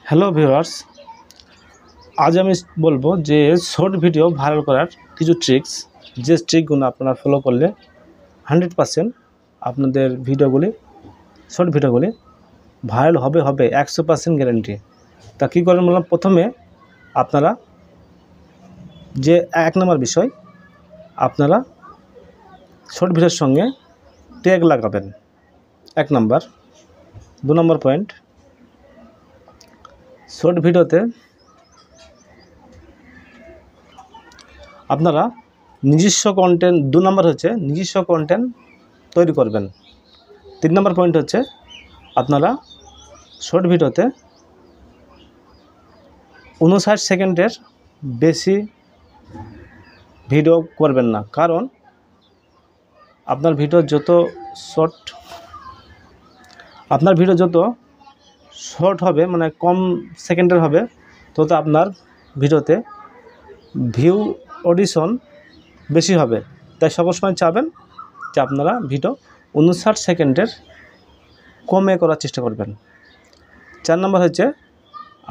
Hello viewers, আজ আমি বলবো যে শর্ট ভিডিও ভাইরাল করার কিছু ট্রিক্স, যে ট্রিকগুলো আপনারা ফলো করলে 100% আপনাদের ভিডিওগুলি শর্ট ভিডিওগুলি ভাইরাল হবে 100% গ্যারান্টি। তা কী করেন বললাম, প্রথমে আপনারা যে এক নম্বর বিষয়, আপনারা শর্ট ভিডিওর সঙ্গে ট্যাগ লাগাবেন, এক নম্বর। 2 নম্বর পয়েন্ট, শর্ট ভিডিওতে আপনারা নিজস্ব কন্টেন্ট, 2 নম্বর হচ্ছে নিজস্ব কন্টেন্ট তৈরি করবেন। 3 নম্বর পয়েন্ট হচ্ছে আপনারা শর্ট ভিডিওতে 59 সেকেন্ডের বেশি ভিডিও করবেন না, কারণ আপনার ভিডিও যত শর্ট হবে, মানে কম সেকেন্ডের হবে, তত আপনার ভিডিওতে ভিউ অডিশন বেশি হবে। তাই সবসময় চাবেন যে আপনারা ভিডিও 59 সেকেন্ডের কমে করার চেষ্টা করবেন। 4 নম্বর হচ্ছে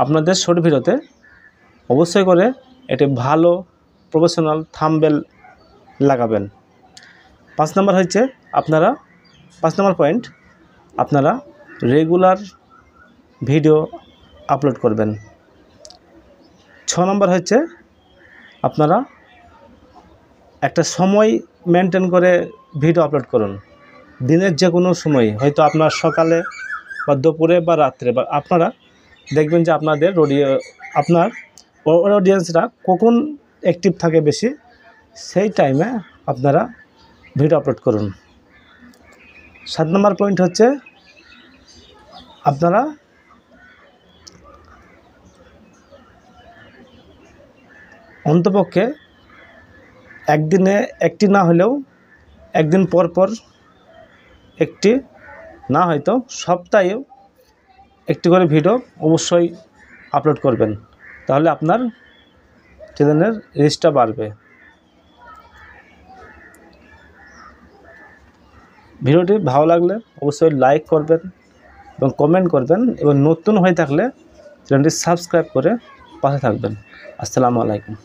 আপনাদের শর্ট ভিডিওতে অবশ্যই করে একটি ভালো প্রফেশনাল থাম্বনেল লাগাবেন। 5 নম্বর হচ্ছে 5 নম্বর পয়েন্ট, আপনারা রেগুলার ভিডিও আপলোড করবেন। 6 নম্বর হচ্ছে আপনারা একটা সময় মেনটেন করে ভিডিও আপলোড করুন। দিনের যে কোনো সময়, হয়তো আপনার সকালে বা দুপুরে বা রাত্রে, বা আপনারা দেখবেন যে আপনার অডিয়েন্সরা কখন অ্যাক্টিভ থাকে বেশি, সেই টাইমে আপনারা ভিডিও আপলোড করুন। 7 নম্বর পয়েন্ট হচ্ছে আপনারা অন্তপক্ষে একদিনে একটি না হলেও একদিন পর পর একটি, না হয়তো সপ্তাহেও একটি করে ভিডিও অবশ্যই আপলোড করবেন, তাহলে আপনার চ্যানেলের রিচটা বাড়বে। ভিডিওটি ভালো লাগলে অবশ্যই লাইক করবেন এবং কমেন্ট করবেন, এবং নতুন হয়ে থাকলে চ্যানেলটি সাবস্ক্রাইব করে পাশে থাকবেন। আসসালামু আলাইকুম।